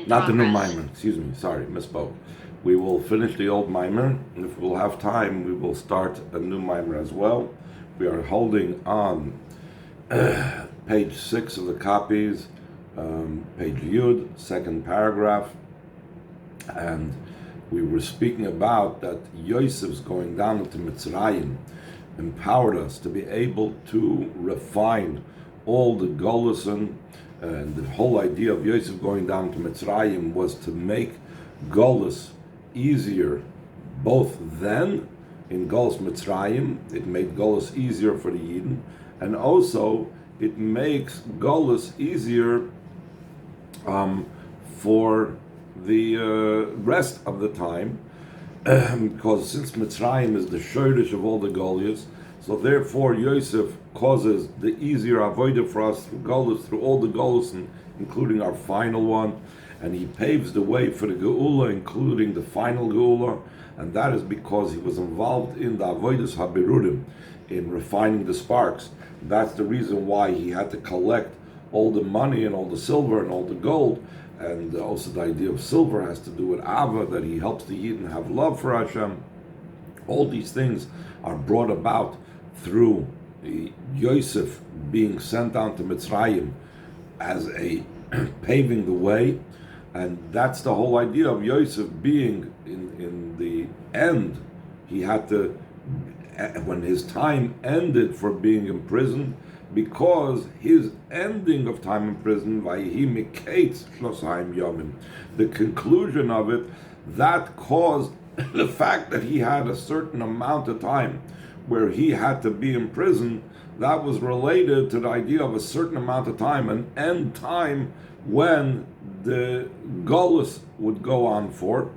Not the new mimer, excuse me, sorry, misspoke. We will finish the old mimer, and if we'll have time, we will start a new mimer as well. We are holding on page 6 of the copies, page Yud, second paragraph, and we were speaking about that Yosef's going down into Mitzrayim empowered us to be able to refine all the Golusin, and the whole idea of Yosef going down to Mitzrayim was to make Golus easier, both then in Golus Mitzrayim, it made Golus easier for the Yidden, and also it makes Golus easier for the rest of the time, because since Mitzrayim is the shortage of all the Goliaths, so therefore Yosef causes the easier avodah for us through Golus, through all the Golus, including our final one, and he paves the way for the Geula, including the final Geula, and that is because he was involved in the avodas habirurim, in refining the sparks. That's the reason why he had to collect all the money and all the silver and all the gold. And also the idea of silver has to do with Ava, that he helps the Yidden have love for Hashem. All these things are brought about through Yosef being sent down to Mitzrayim as a paving the way. And that's the whole idea of Yosef being in the end. He had to, when his time ended for being in prison, because his ending of time in prison, Vihehi miketz shnatayim yomim, the conclusion of it, that caused the fact that he had a certain amount of time where he had to be in prison, that was related to the idea of a certain amount of time, an end time when the Golus would go on for.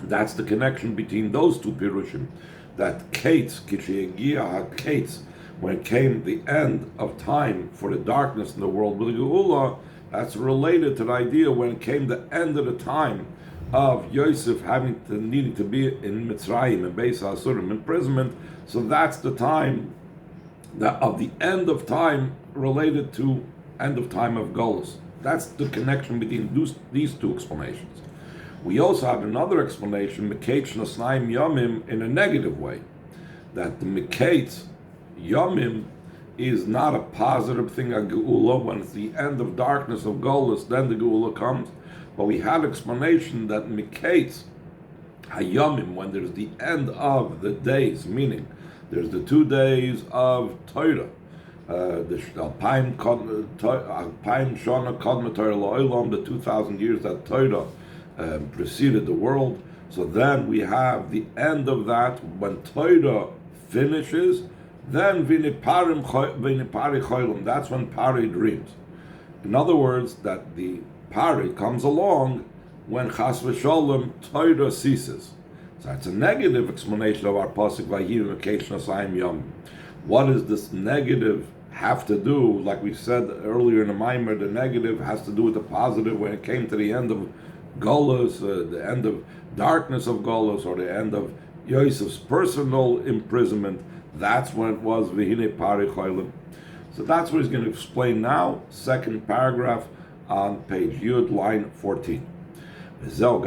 That's the connection between those two pirushim. That Kates, Kishiyagia Kates, when it came the end of time for the darkness in the world with the Geula, that's related to the idea when it came the end of the time of Yosef needing to be in Mitzrayim and Beis HaSurim imprisonment. So that's the time of the end of time related to end of time of Golus. That's the connection between these two explanations. We also have another explanation, Miketz Nasnaim Yomim, in a negative way, that the Miketz Yomim is not a positive thing, a Geula. When it's the end of darkness of Golus, then the Geula comes. But we had explanation that Miketz Hayomim, when there's the end of the days, meaning there's the 2 days of Torah, the Alpine Shana Kodma Torah La'olam, the 2,000 years that Torah preceded the world. So then we have the end of that, when Torah finishes, then Vinipari Cholim, that's when Pari dreams. In other words, that the Pari comes along when Chas v'Sholem Torah ceases. So that's a negative explanation of our pasuk Vihehi miketz shnatayim yomim. What does this negative have to do? Like we said earlier in the Maimer, the negative has to do with the positive when it came to the end of Golus, the end of darkness of Golus, or the end of Yosef's personal imprisonment. That's when it was V'hinei Pari Cholim. So that's what he's going to explain now. Second paragraph on page Yud, line 14. That's also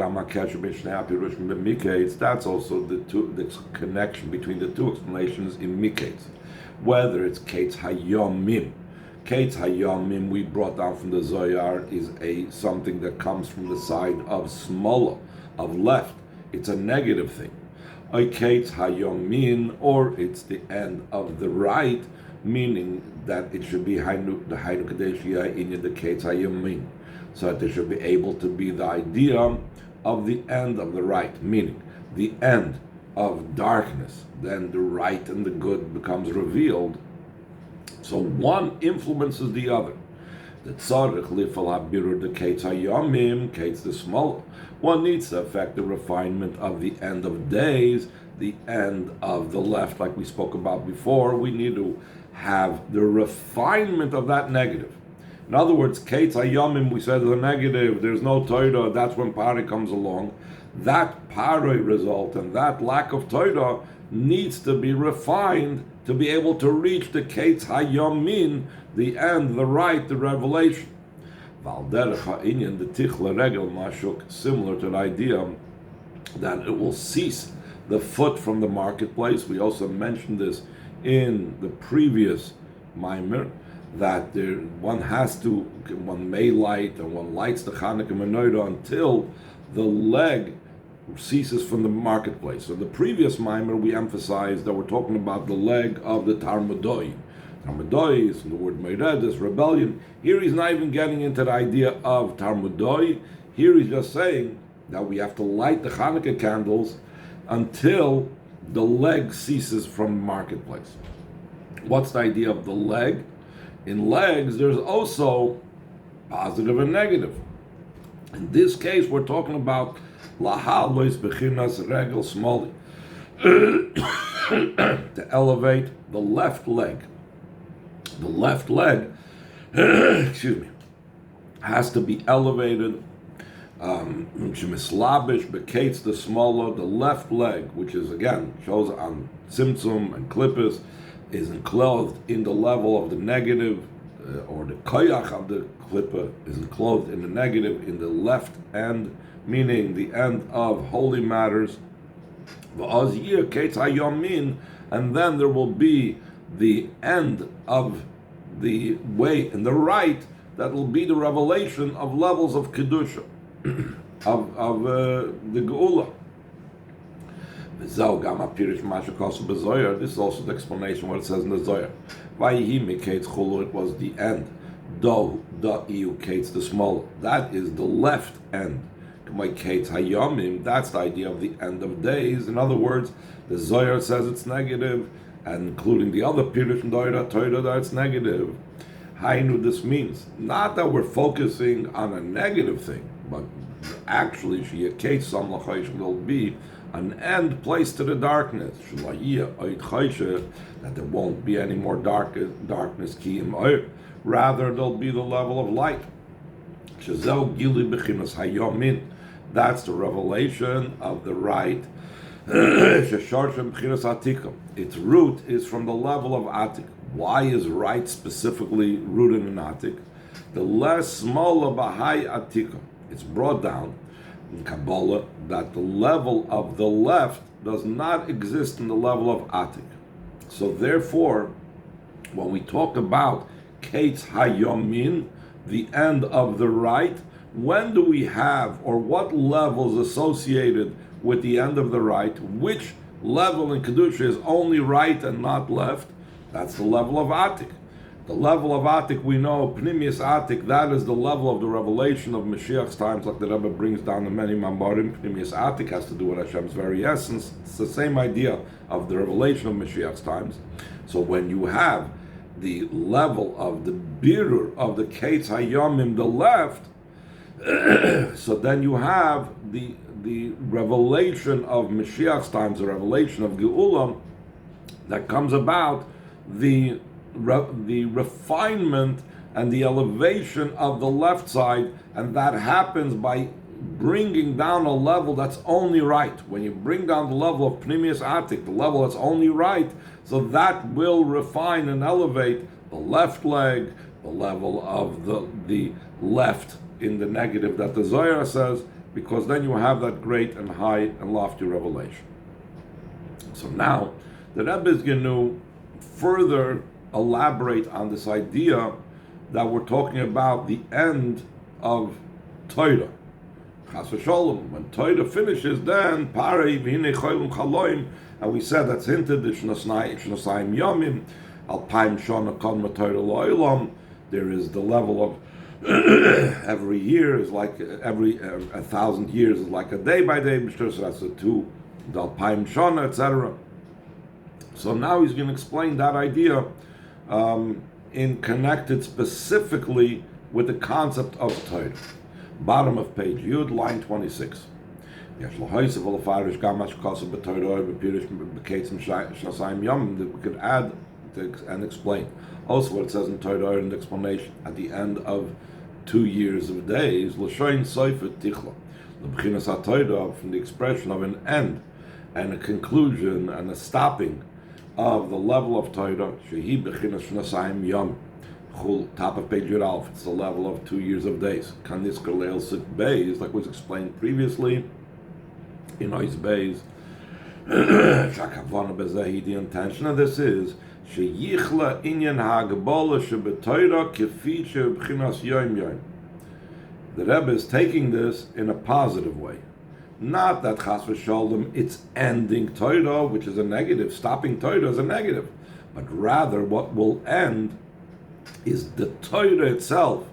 the connection between the two explanations in Miketz. Whether it's Ketz Hayomim. Ketz Hayomim, we brought down from the Zohar, is something that comes from the side of Smola, of left. It's a negative thing. Ketz Hayomin, or it's the end of the right, meaning that it should be the Hainu Kadeshia in the Ketz Hayomin. So that there should be able to be the idea of the end of the right, meaning the end of darkness. Then the right and the good becomes revealed. So one influences the other. The tzarich lifal habirur the Ketz Hayomim, Ketz the small. One needs to affect the refinement of the end of days, the end of the left, like we spoke about before. We need to have the refinement of that negative. In other words, Ketz Hayomim, we said, is a negative. There's no Torah. That's when Pari comes along. That Pari result and that lack of Torah needs to be refined to be able to reach the Ketz Hayomin, the end, the right, the revelation. Valderech ha'inyan the tichla regel mashuk, similar to the idea that it will cease the foot from the marketplace. We also mentioned this in the previous mimer, that one may light, and one lights the Chanukah menorah until the leg ceases from the marketplace. So the previous mimer we emphasized that we're talking about the leg of the Tarmudoi. Tarmudoi is from the word Meiredes, rebellion. Here he's not even getting into the idea of Tarmudoi. Here he's just saying that we have to light the Chanukah candles until the leg ceases from the marketplace. What's the idea of the leg? In legs, there's also positive and negative. In this case, we're talking about lahalois bechinas regel smali, to elevate the left leg. The left leg, excuse me, has to be elevated. Shemislabish bekates the smaller, the left leg, which is again shows on Tzimtzum and Klippus, is enclosed in the level of the negative, or the koyach of the klippa is enclosed in the negative in the left end, meaning the end of holy matters. And then there will be the end of the way in the right that will be the revelation of levels of kedusha, of the geula. This is also the explanation what it says in the Zohar. Vihehi mekates chulu, it was the end. Do da iu kates the small. That is the left end. Kates hayamim. That's the idea of the end of days. In other words, the Zohar says it's negative, and including the other pirush and Torah that it's negative. Hainu, this means not that we're focusing on a negative thing, but actually sheyakates some lachaysh will be an end place to the darkness, that there won't be any more darkness. Rather, there'll be the level of light. That's the revelation of the right. Its root is from the level of Atik. Why is right specifically rooted in Atik? The less smaller Bahai Atika. It's brought down in Kabbalah that the level of the left does not exist in the level of Atik. So therefore, when we talk about Kates Hayomin, the end of the right, when do we have, or what level is associated with the end of the right? Which level in Kedusha is only right and not left? That's the level of Atik. The level of Atik, we know, Pnimius Atik, that is the level of the revelation of Mashiach's times, like the Rebbe brings down the many Mambarim. Pnimius Atik has to do with Hashem's very essence. It's the same idea of the revelation of Mashiach's times. So when you have the level of the Birur of the Kates Hayomim, the left, so then you have the revelation of Mashiach's times, the revelation of Geulah, that comes about, the refinement and the elevation of the left side, and that happens by bringing down a level that's only right. When you bring down the level of Pnimius Atik, the level that's only right, so that will refine and elevate the left leg, the level of the left in the negative that the Zohar says, because then you have that great and high and lofty revelation. So now, the Rebbe is going to further elaborate on this idea that we're talking about the end of Torah. Chas v'sholom, when Torah finishes, then parei v'hinei cholim chaloim, and we said that's hinted in Shnatayim Yamim, alpaim shana kadma Torah lo'olam. There is the level of every year is like every 1,000 years is like a day by day. So that's the two, the alpaim shana, etc. So now he's going to explain that idea in connected specifically with the concept of Torah. Bottom of page Yud, line 26. We could add and explain. Also what it says in Torah in the explanation at the end of 2 years of days, from the expression of an end and a conclusion and a stopping of the level of Torah, Top of page Yud, it's the level of 2 years of days. Kanisker Leil Sik Beis, like was explained previously in Ois Beis. Shakavana Bezahi, the intention of this is Sheyichla Inyan Hagbola Shebetoira Kefi Shebchinas Yom Yom. The Rebbe is taking this in a positive way. Not that Chas v'Sholem, it's ending Torah, which is a negative, stopping Torah is a negative. But rather what will end is the Torah itself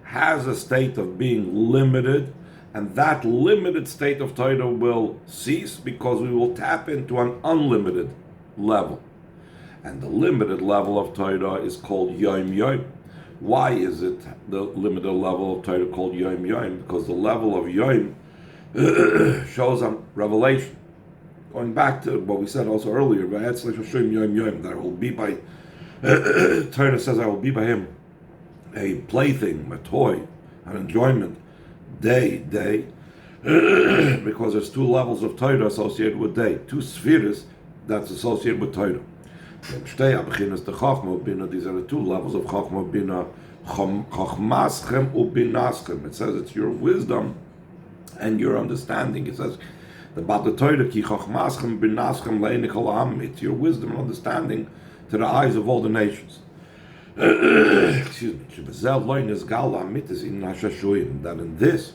has a state of being limited, and that limited state of Torah will cease because we will tap into an unlimited level. And the limited level of Torah is called Yom Yom. Why is it the limited level of Torah called Yom Yom? Because the level of Yom shows on revelation. Going back to what we said also earlier, that I will be by Torah says I will be by him a plaything, a toy, an enjoyment, day, because there's 2 levels of Torah associated with day, 2 spheres that's associated with Torah. These are the 2 levels of Chochmah Bina, Chochmaschem ubinaschem. It says it's your wisdom and your understanding. It says about the Torah, Ki Chochmaschem binaschem leinik olam. It's your wisdom and understanding to the eyes of all the nations. Excuse me. That in this,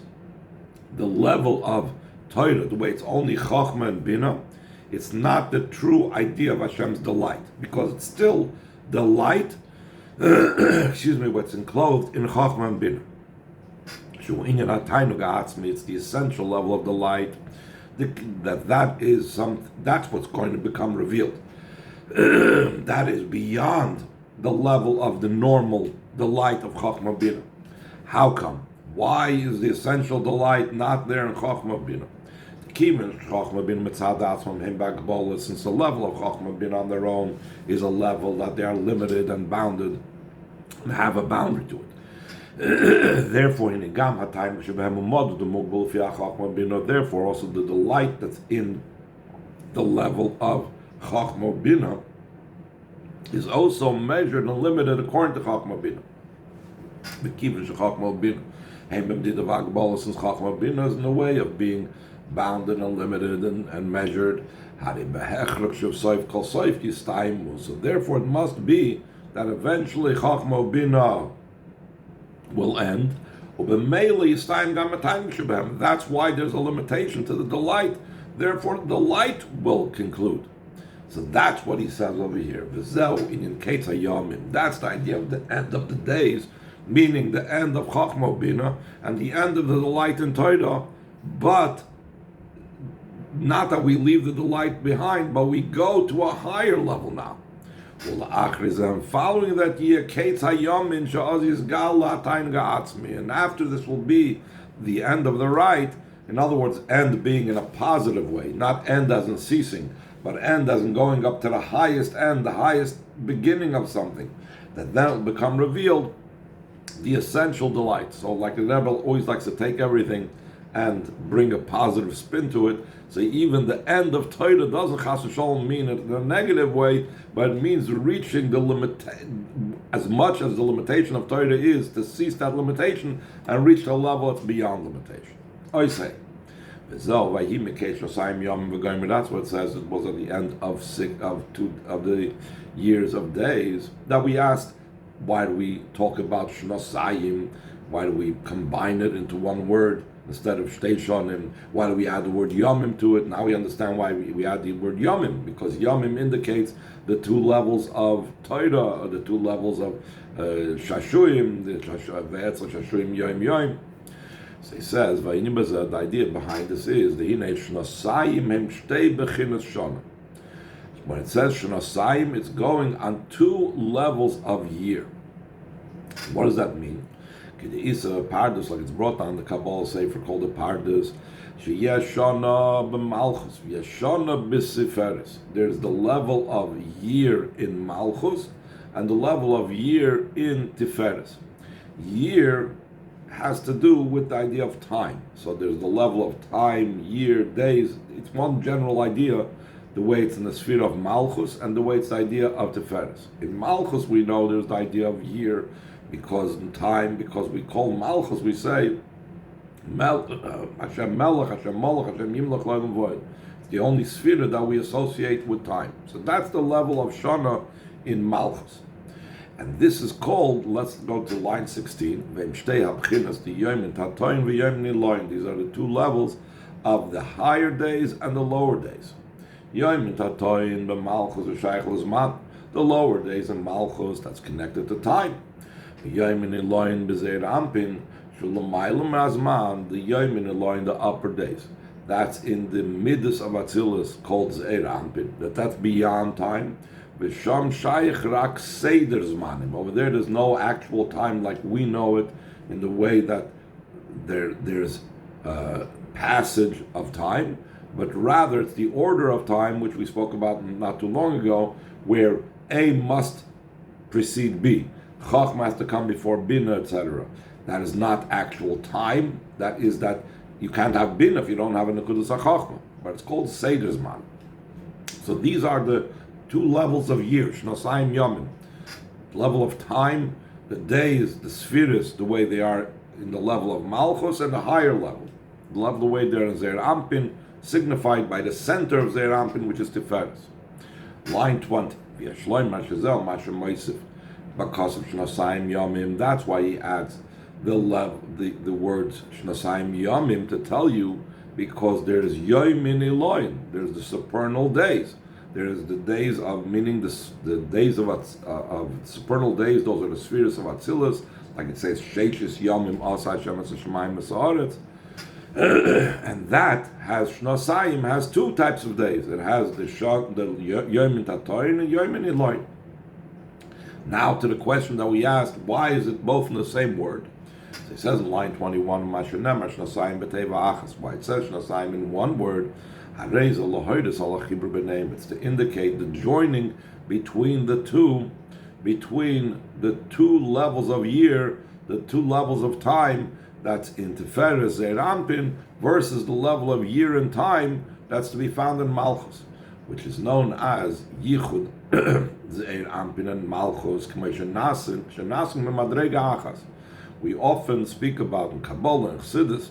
the level of Torah, the way it's only Chochmah and Bina, it's not the true idea of Hashem's delight, because it's still delight, what's enclosed in Chochmah and Bina. It's the essential level of delight, that's what's going to become revealed. That is beyond the level of the normal delight of Chochmah Bina. How come? Why is the essential delight not there in Chochmah Bina? Since the level of Chochmah Bina on their own is a level that they are limited and bounded and have a boundary to it. Therefore, also the delight that's in the level of Chochmah Bina is also measured and limited according to Chochmah Bina. The Kivan Chochmah Bina, since Chochmah Bina is in the way of being bounded and limited and measured. So therefore it must be that eventually Chochmah Bina will end. That's why there's a limitation to the delight. Therefore the delight will conclude. So that's what he says over here. That's the idea of the end of the days, meaning the end of Chochmah Bina and the end of the delight in Torah, but not that we leave the delight behind, but we go to a higher level now. Following that year, and after this will be the end of the right. In other words, end being in a positive way, not end as in ceasing, but end as in going up to the highest end, the highest beginning of something, that then will become revealed the essential delight. So like the Rebbe always likes to take everything and bring a positive spin to it. So even the end of Torah doesn't chas v'sholom mean it in a negative way, but it means reaching the limit, as much as the limitation of Torah is, to cease that limitation and reach a level that's beyond limitation. I say, that's what it says. It was at the end of the years of days that we asked, why do we talk about Shnasayim? Why do we combine it into one word instead of Shtei Shonim? Why do we add the word Yamim to it? Now we understand why we add the word Yamim, because Yamim indicates the 2 levels of Torah, or the 2 levels of Shashuyim, the Shashuyim Yom Yom. So he says, the idea behind this is the Hinei Shnasayim Hem Shtei Bechinas Shana. When it says Shnasayim, it's going on 2 levels of year. What does that mean? Isa Pardas, like it's brought down the Kabbalah Sefer called the Pardas. Sheyeshana b'Malchus, Yeshana b'Siferes. There's the level of year in Malchus and the level of year in Tiferes. Year has to do with the idea of time. So there's the level of time, year, days. It's one general idea, the way it's in the sphere of Malchus and the way it's the idea of Tiferes. In Malchus we know there's the idea of year, because in time, because we call Malchus, we say Hashem Melech, Hashem Molech, Hashem Yimlech L'Olam Void. It's the only sphere that we associate with time. So that's the level of Shana in Malchus. And this is called, let's go to line 16, These are the two levels of the higher days and the lower days. The lower days in Malchus, that's connected to time. The Yamin Eloin, the upper days. That's in the Midas of Atzilus, called Zeir Ampin. That's beyond time. Over there, there's no actual time like we know it, in the way that there's passage of time, but rather it's the order of time, which we spoke about not too long ago, where A must precede B. Chachma has to come before Bina, etc. That is not actual time. That is that you can't have Bina if you don't have a Nekudas HaChachma. But it's called Seder Zman. So these are the two levels of years, Shnasayim Yomim. Level of time, the days, the spheres, the way they are in the level of Malchus, and the higher level. The level, the way they're in Zeir Ampin, signified by the center of Zeir Ampin, which is Tiferes. Line 20. Because of Shnasayim Yomim, that's why he adds the words Shnasayim Yomim to tell you, because there's Yomin Eloin, there's the supernal days. There's the days of, meaning the days of supernal days, those are the spheres of Atzilus, like it says, Sheishis Yomim Asa Hashem Es Hashemayim V'Sa'aretz. And that has, Shnasayim has two types of days. It has the Yomin Tatoyin and Yomin Eloin. Now to the question that we asked, why is it both in the same word? So it says in line 21, why it says Shnasayim in one word, it's to indicate the joining between the two levels of year, the two levels of time, that's in Tiferes Zeir Ampin, versus the level of year and time that's to be found in Malchus, which is known as Yichud Zeir Ampin and Malchus. We often speak about in Kabbalah and Chassidus,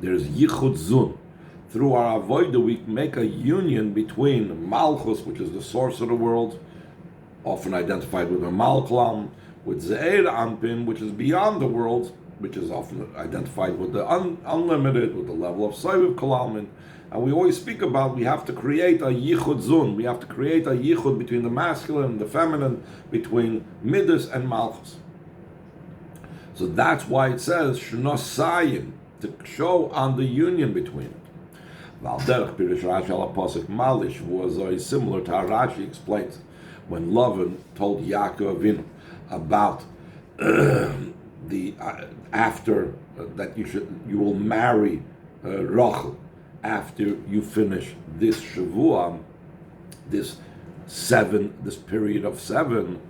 there's Yichud Zun. Through our avodah, we make a union between Malchus, which is the source of the world, often identified with a Malklam, with Zeir Ampin, which is beyond the world, which is often identified with the unlimited, with the level of Soviv Kalalmin. And we always speak about, we have to create a Yichud Zun, we have to create a Yichud between the masculine and the feminine, between Midas and Malchus. So that's why it says Shnosayim, to show on the union between it. Valderach Pirish Rashi ala Pasuk Malish was similar to how Rashi explains when Lavan told Yaakov Avinu about the after that you will marry Rachel after you finish this Shavua, this period of 7.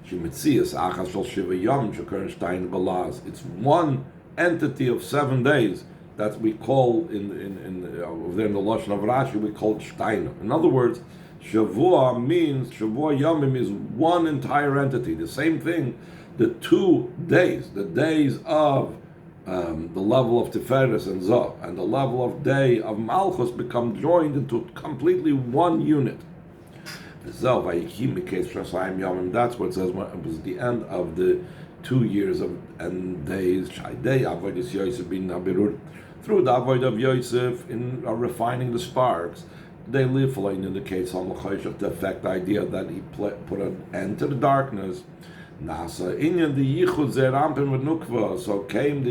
It's one entity of 7 days that we call in the Lashon of Rashi, we call Shteina. In other words, Shavua Yomim is one entire entity. The same thing, the 2 days, the days of the level of Tiferes and Zoh, and the level of day of Malchus become joined into completely one unit. That's what it says when it was the end of the 2 years and days, through the avoid of Yosef in refining the sparks. They live indicates on the effect the idea that he put an end to the darkness. Nasa inyan the yichud Zeir Ampin with Nukva. So came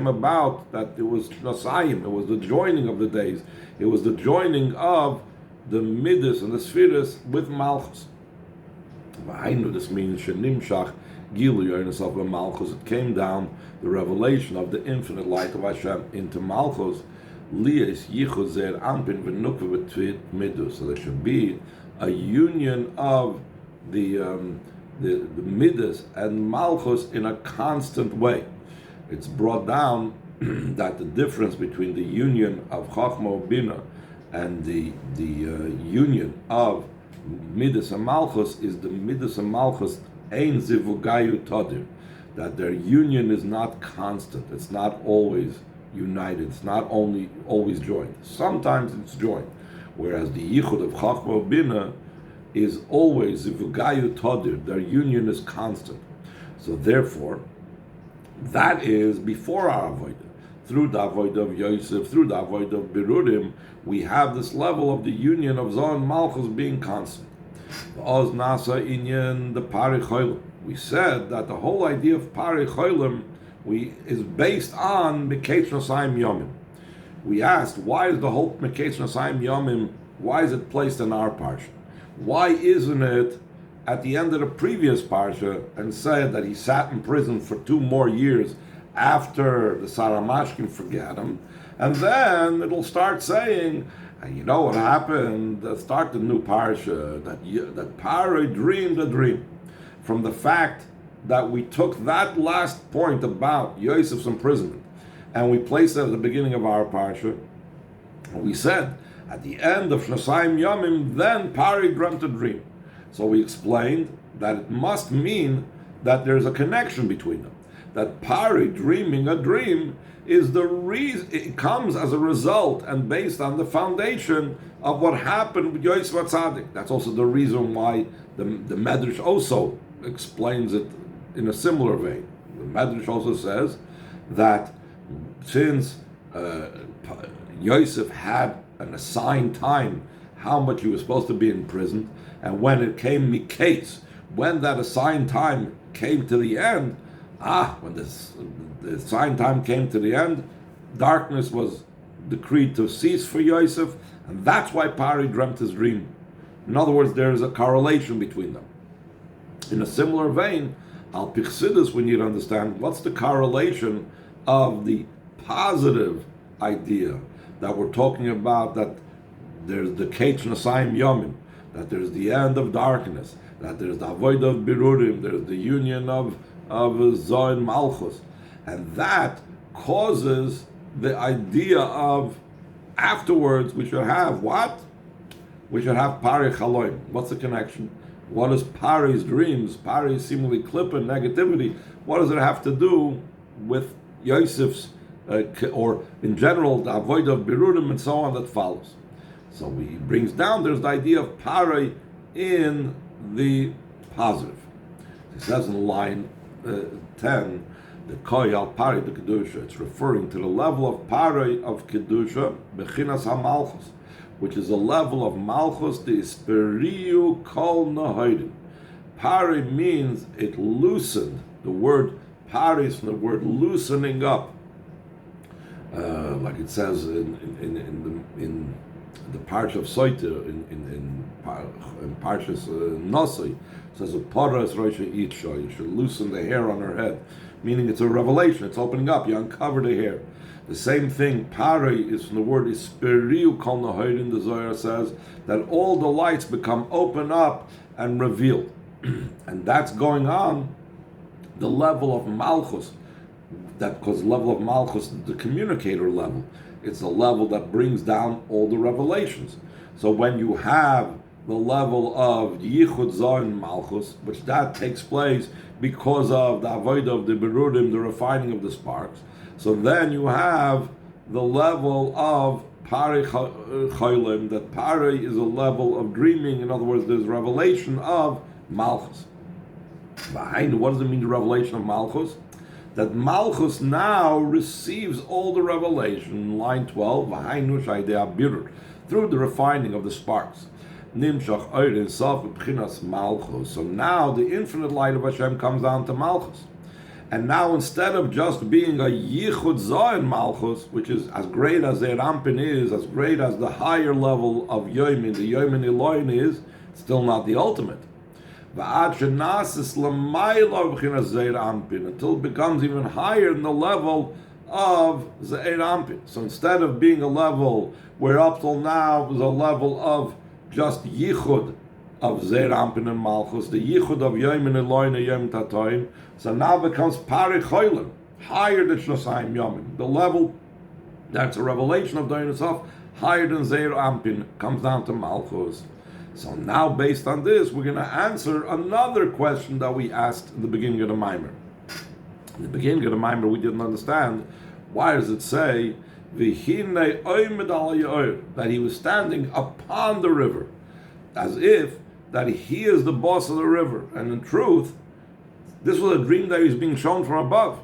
about that it was Shnasayim. It was the joining of the days. It was the joining of the Midas and the Spheres with Malchus. This means Shenimshach Gilu Yonasav Malchus. It came down the revelation of the infinite light of Hashem into Malchus. Lias yichud Zeir Ampin with Nukva with Midas. So there should be a union of the Midas and Malchus in a constant way. It's brought down that the difference between the union of Chachma Bina and the union of Midas and Malchus is the Midas and Malchus ein zivugayu tadir. that their union is not constant. It's not always united. It's not only always joined. Sometimes it's joined. Whereas the yichud of Chachma Bina is always Ivugayu Todir. Their union is constant. So therefore, that is before our avodah. Through the avodah of Yosef, through the avodah of Berurim, we have this level of the union of Zohar and Malchus being constant. Oz Nasa Inyan the Pari Cholim. We said that the whole idea of Pari Cholim is based on Meketz Nosayim Yomim. We asked, why is the whole Meketz Nosayim Yomim, why is it placed in our parsha? Why isn't it at the end of the previous parsha and said that he sat in prison for 2 more years after the Saramashkim forgot him, and then it'll start saying, and you know what happened? Start the new parsha that Pari dreamed a dream. From the fact that we took that last point about Yosef's imprisonment and we placed it at the beginning of our parsha, and we said at the end of Shnasayim Yomim, then Pari dreamt a dream. So we explained that it must mean that there's a connection between them. That Pari dreaming a dream is the reason, it comes as a result and based on the foundation of what happened with Yosef Atzadik. That's also the reason why the Medrash also explains it in a similar vein. The Medrash also says that since Yosef had an assigned time how much he was supposed to be in prison, and when it came Miketz, when that assigned time came to the end, when the assigned time came to the end, darkness was decreed to cease for Yosef, and that's why Pari dreamt his dream. In other words, there is a correlation between them. In a similar vein, Al Pichsidus, we need to understand what's the correlation of the positive idea that we're talking about, that there's the Ketz Nosayim Yomim, that there's the end of darkness, that there's the avodah of Berurim, there's the union of Zohar and Malchus, and that causes the idea of afterwards we should have what? We should have Pari Chaloim. What's the connection? What is Pari's dreams? Pari's seemingly klippa, negativity. What does it have to do with Yosef's, or in general, the avodah of Berurim and so on that follows? So he brings down, there's the idea of Pari in the positive. He says in line 10, the Koi al Pari the Kedusha, it's referring to the level of Pari of Kedusha, Bechinas HaMalchus, which is a level of Malchus, the Isperiu Kol Nahoidim. Pari means it loosened. The word Pari is from the word loosening up. Like it says in the Parsha of Soiter, in Parshas Nosai, it says a Paras Roisha Itcha, you should loosen the hair on her head, meaning it's a revelation, it's opening up, you uncover the hair. The same thing, Pari is from the word Isperiu Kol Nahoidim. The Zohar says that all the lights become open up and revealed. And that's going on the level of Malchus, because the level of Malchus is the communicator level. It's the level that brings down all the revelations. So when you have the level of Yichud Zohar and Malchus, which that takes place because of the avodah of the Berurim, the refining of the sparks, so then you have the level of Pari Cholim, that Pari is a level of dreaming. In other words, there's revelation of Malchus. What does it mean, the revelation of Malchus? That Malchus now receives all the revelation, line 12, through the refining of the sparks. So now the infinite light of Hashem comes down to Malchus. And now instead of just being a Yichud Zohar Malchus, which is as great as the Rampin is, as great as the higher level of Yomin, the Yomin Eloin is, it's still not the ultimate. Until it becomes even higher than the level of Ze'er Ampin. So instead of being a level where up till now was a level of just Yichud of Ze'er Ampin and Malchus, the Yichud of Yomin Eloin and Yom Tatoim, so now becomes Pari Cholim, higher than Shnasayim Yomim. The level that's a revelation of Dayan itself, higher than Ze'er Ampin, comes down to Malchus. So now, based on this, we're going to answer another question that we asked in the beginning of the Mimer. In the beginning of the Maimer, we didn't understand. Why does it say V'hinei oimed al ha'yor, that he was standing upon the river, as if that he is the boss of the river? And in truth, this was a dream that he was being shown from above.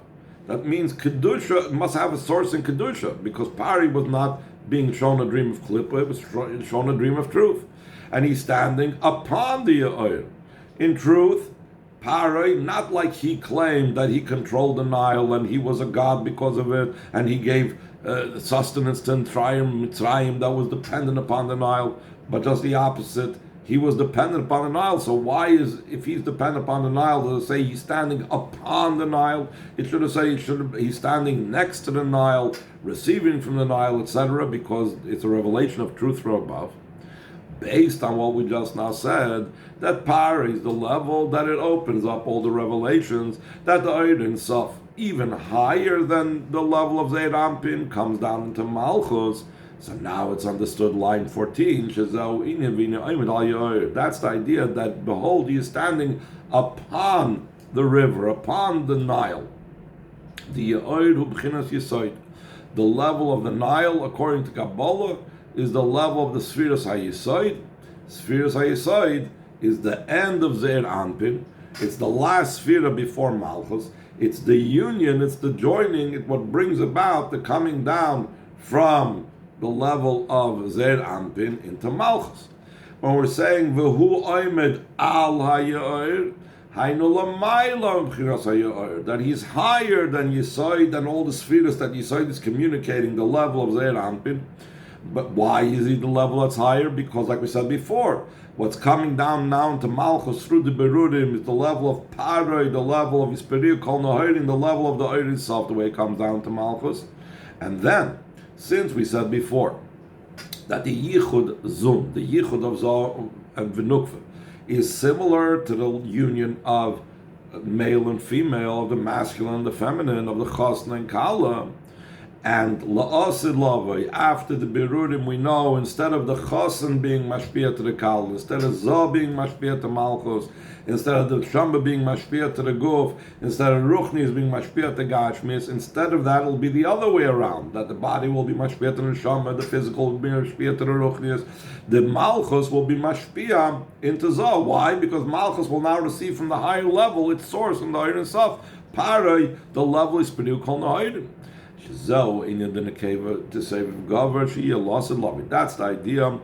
That means Kedusha must have a source in Kedusha, because Pari was not being shown a dream of Klippa, it was shown a dream of truth. And he's standing upon the Yair. In truth, Pari, not like he claimed that he controlled the Nile and he was a god because of it, and he gave sustenance to Mitzrayim that was dependent upon the Nile, but just the opposite. He was dependent upon the Nile. So why if he's dependent upon the Nile, does it say he's standing upon the Nile? It should have said he's standing next to the Nile, receiving from the Nile, etc., because it's a revelation of truth from above. Based on what we just now said, that Pari is the level that it opens up all the revelations, that the Ein Sof, even higher than the level of Zeir Anpin, comes down into Malchus. So now it's understood, line 14, that's the idea that, behold, he is standing upon the river, upon the Nile. The level of the Nile, according to Kabbalah, is the level of the Sfiras HaYesod. Sfiras HaYesod is the end of Zeir Anpin. It's the last Sfira before Malchus. It's the union, it's the joining, it's what brings about the coming down from the level of Zeir Anpin into Malchus. When we're saying V'hu oimed al ha'yor, that he's higher than Yesod, than all the spheres that Yesod is communicating, the level of Zeir Anpin. But why is he the level that's higher? Because, like we said before, what's coming down now into Malchus through the Berudim is the level of Paroi, the level of Yisperiu Kol Nahorim, the level of the Ein Sof, the way it comes down to Malchus. And then, since we said before that the Yichud Zum, the Yichud of Zoh and V'nukva, is similar to the union of male and female, of the masculine and the feminine, of the Chosna and Kala, and La'asid Lavai, after the Berurim, we know, instead of the Chosin being Mashpia to the Kala, instead of Zoh being Mashpia to Malchus, instead of the Shamba being Mashpia to the Guf, instead of Ruchnis being Mashpia to Gashmis, instead of that, it'll be the other way around, that the body will be Mashpia to the Shamba, the physical will be Mashpia to the Ruchnis, the Malchus will be Mashpia into Zoh. Why? Because Malchus will now receive from the higher level its source in the Ein Sof. Parai, the level is Peniu Kol Nahorim. Zoh in the Nekeva to say Gavar Shia lost and love it. That's the idea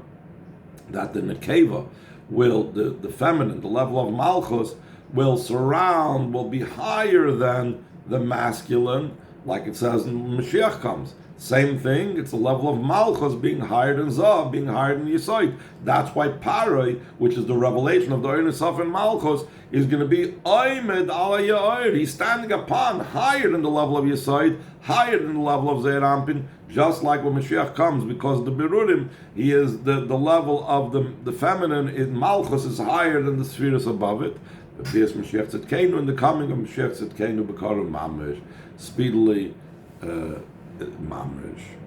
that the Nekeva will, the feminine, the level of Malchus, will surround, will be higher than the masculine, like it says in Mashiach comes. Same thing, it's the level of Malchus being higher than Zoh, being higher than Yesod. That's why Paroi, which is the revelation of the Ein Sof and Malchus, is going to be Oimed al ha'yor. He's standing upon, higher than the level of Yesod, higher than the level of Zeir Anpin, just like when Mashiach comes, because the Berurim, he is the level of the feminine, in Malchus is higher than the spheres above it. There's Mashiach Tzidkenu, in the coming of Mashiach Tzidkenu, B'karim Mamish, speedily, Mamish.